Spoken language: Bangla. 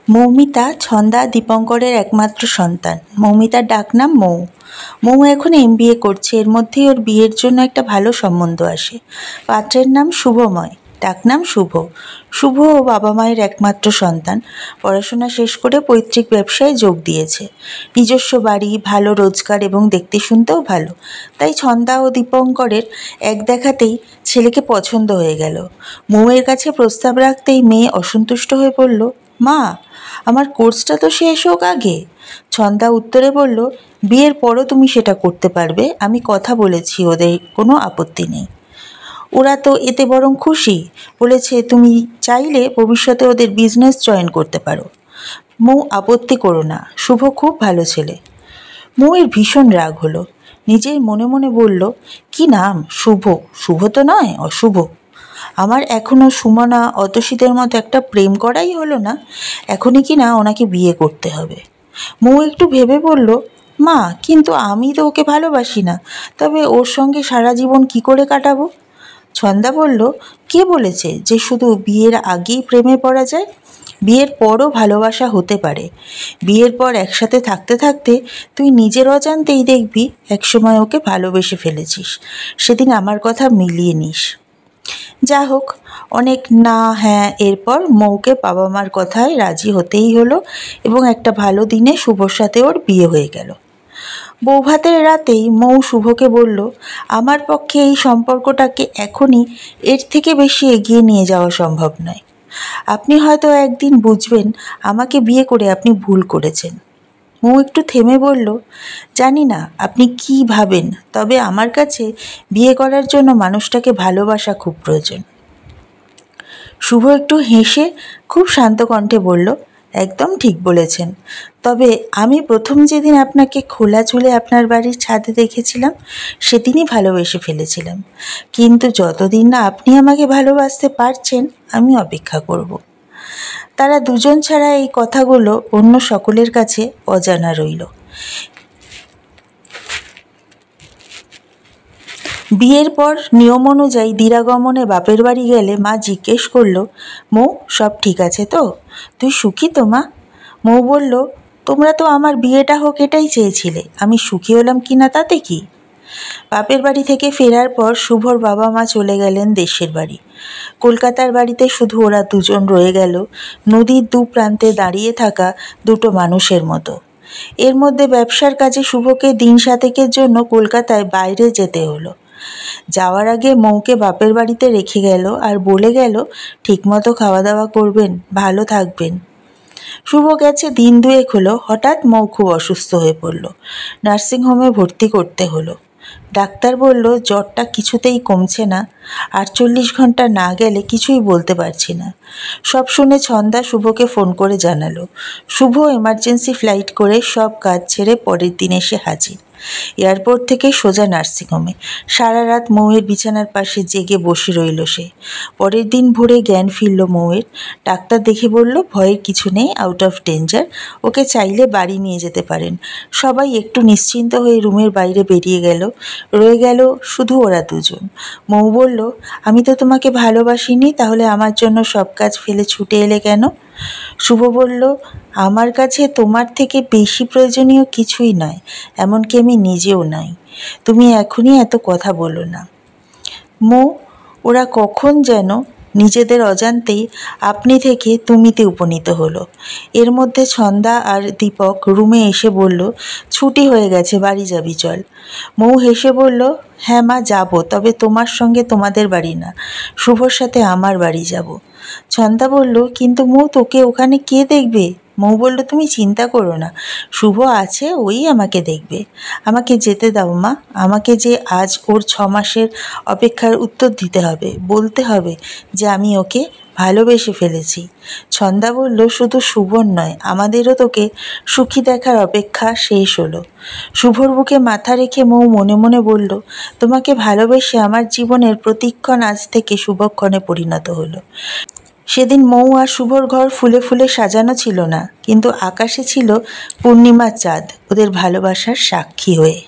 মৌমিতা ছন্দা দীপঙ্করের একমাত্র সন্তান। মৌমিতার ডাকনাম মৌ। মৌ এখন MBA করছে। এর মধ্যেই ওর বিয়ের জন্য একটা ভালো সম্বন্ধ আসে। পাত্রের নাম শুভময়, ডাকনাম শুভ। শুভ ও বাবা মায়ের একমাত্র সন্তান। পড়াশোনা শেষ করে পৈতৃক ব্যবসায় যোগ দিয়েছে। নিজস্ব বাড়ি, ভালো রোজগার এবং দেখতে শুনতেও ভালো। তাই ছন্দা ও দীপঙ্করের এক দেখাতেই ছেলেকে পছন্দ হয়ে গেল। মৌয়ের কাছে প্রস্তাব রাখতেই মেয়ে অসন্তুষ্ট হয়ে বলল, মা, আমার কোর্সটা তো শেষ হোক আগে। ছন্দা উত্তরে বলল, বিয়ের পরও তুমি সেটা করতে পারবে, আমি কথা বলেছি, ওদের কোনো আপত্তি নেই। ওরা তো এতে বরং খুশি, বলেছে তুমি চাইলে ভবিষ্যতে ওদের বিজনেস জয়েন করতে পারো। মৌ আপত্তি করো না, শুভ খুব ভালো ছেলে। মৌয়ের ভীষণ রাগ হলো। নিজেই মনে মনে বলল, কি নাম শুভ, শুভ তো নয়, অশুভ। আমার এখনও সুমনা অতসীদের মতো একটা প্রেম করাই হলো না, এখনই কি না ওনাকে বিয়ে করতে হবে। মৌ একটু ভেবে বলল, মা, কিন্তু আমি তো ওকে ভালোবাসি না, তবে ওর সঙ্গে সারা জীবন কি করে কাটাবো? ছন্দা বলল, কে বলেছে যে শুধু বিয়ের আগেই প্রেমে পড়া যায়? বিয়ের পরও ভালোবাসা হতে পারে। বিয়ের পর একসাথে থাকতে থাকতে তুই নিজের অজান্তেই দেখবি একসময় ওকে ভালোবেসে ফেলেছিস। সেদিন আমার কথা মিলিয়ে নিস। যা হোক, অনেক না হ্যাঁ এরপর মৌকে বাবা মার কথায় রাজি হতেই হলো এবং একটা ভালো দিনে শুভর সাথে ওর বিয়ে হয়ে গেল। বৌভাতের রাতেই মৌ শুভকে বলল, আমার পক্ষে এই সম্পর্কটাকে এখনই এর থেকে বেশি এগিয়ে নিয়ে যাওয়া সম্ভব নয়। আপনি হয়তো একদিন বুঝবেন আমাকে বিয়ে করে আপনি ভুল করেছেন। মৌ একটু থেমে বলল, জানি না আপনি কি ভাবেন, তবে আমার কাছে বিয়ে করার জন্য মানুষটাকে ভালোবাসা খুব প্রয়োজন। শুভ একটু হেসে খুব শান্ত কণ্ঠে বলল, একদম ঠিক বলেছেন। তবে আমি প্রথম যেদিন আপনাকে খোলা চুলে আপনার বাড়ির ছাদে দেখেছিলাম সেদিনই ভালোবেসে ফেলেছিলাম, কিন্তু যতদিন না আপনি আমাকে ভালোবাসতে পারছেন আমি অপেক্ষা করব। তারা দুজন ছাড়া এই কথাগুলো অন্য সকলের কাছে অজানা রইল। বিয়ের পর নিয়ম অনুযায়ী দিরাগমনে বাপের বাড়ি গেলে মা জিজ্ঞেস করল, মৌ, সব ঠিক আছে তো? তুই সুখী তো মা? মৌ বলল, তোমরা তো আমার বিয়েটা হোক এটাই চেয়েছিলে, আমি সুখী হলাম কি না তাতে কি? বাপের বাড়ি থেকে ফেরার পর শুভর বাবা মা চলে গেলেন দেশের বাড়ি। কলকাতার বাড়িতে শুধু ওরা দুজন রয়ে গেল, নদীর দু প্রান্তে দাঁড়িয়ে থাকা দুটো মানুষের মতো। এর মধ্যে ব্যবসার কাজে শুভকে দিন সাতেকের জন্য কলকাতায় বাইরে যেতে হলো। যাওয়ার আগে মৌকে বাপের বাড়িতে রেখে গেল আর বলে গেল, ঠিকমতো খাওয়া দাওয়া করবেন, ভালো থাকবেন। শুভ গেছে দিন দুয়েক হলো, হঠাৎ মৌ খুব অসুস্থ হয়ে পড়ল। নার্সিংহোমে ভর্তি করতে হলো। ডাক্তার বলল জ্বরটা কিছুতেই কমছে না, 48 ঘন্টা না গেলে কিছুই বলতে পারছি না। সব শুনে ছন্দা শুভকে ফোন করে জানালো। শুভ এমার্জেন্সি ফ্লাইট করে সব কাজ ছেড়ে পরের দিন এসে হাজির। এয়ারপোর্ট থেকে সোজা নার্সিংহোমে। সারা রাত মৌয়ের বিছানার পাশে জেগে বসে রইল সে। পরের দিন ভোরে জ্ঞান ফিরল মৌয়ের। ডাক্তার দেখে বলল, ভয়ের কিছু নেই, আউট অফ ডেঞ্জার, ওকে চাইলে বাড়ি নিয়ে যেতে পারেন। সবাই একটু নিশ্চিন্ত হয়ে রুমের বাইরে বেরিয়ে গেল। রয়ে গেল শুধু ওরা দুজন। মৌ বলল, আমি তো তোমাকে ভালোবাসিনি, তাহলে আমার জন্য সব কাজ ফেলে ছুটে এলে কেন? শুভ বলল, আমার কাছে তোমার থেকে বেশি প্রয়োজনীয় কিছুই নয়, এমনকি আমি নিজেও নই। তুমি এখনই এত কথা বলো না। মৌ, ওরা কখন যেন নিজেদের অজান্তেই আপনি থেকে তুমিতে উপনীত হলো। এর মধ্যে ছন্দা আর দীপক রুমে এসে বলল, ছুটি হয়ে গেছে, বাড়ি যাবি চল। মৌ হেসে বলল, হ্যাঁ মা, যাবো, তবে তোমার সঙ্গে তোমাদের বাড়ি না, শুভর সাথে আমার বাড়ি যাব। ছন্দা বলল, কিন্তু মৌ, তোকে ওখানে কে দেখবে? মৌ বলল, তুমি চিন্তা করো না, শুভ আছে, ওই আমাকে দেখবে। আমাকে যেতে দাও মা, আমাকে যে আজ ওর 6 মাসের অপেক্ষার উত্তর দিতে হবে, বলতে হবে যে আমি ওকে ভালোবেসে ফেলেছি। ছন্দা বলল, শুধু শুভর নয়, আমাদেরও তোকে সুখী দেখার অপেক্ষা শেষ হলো। শুভর বুকে মাথা রেখে মৌ মনে মনে বলল, তোমাকে ভালোবেসে আমার জীবনের প্রতিক্ষণ আজ থেকে শুভক্ষণে পরিণত হলো। সেদিন মৌ আর শুভর ঘর ফুলে ফুলে সাজানো ছিল না, কিন্তু আকাশে ছিল পূর্ণিমার চাঁদ ওদের ভালোবাসার সাক্ষী হয়ে।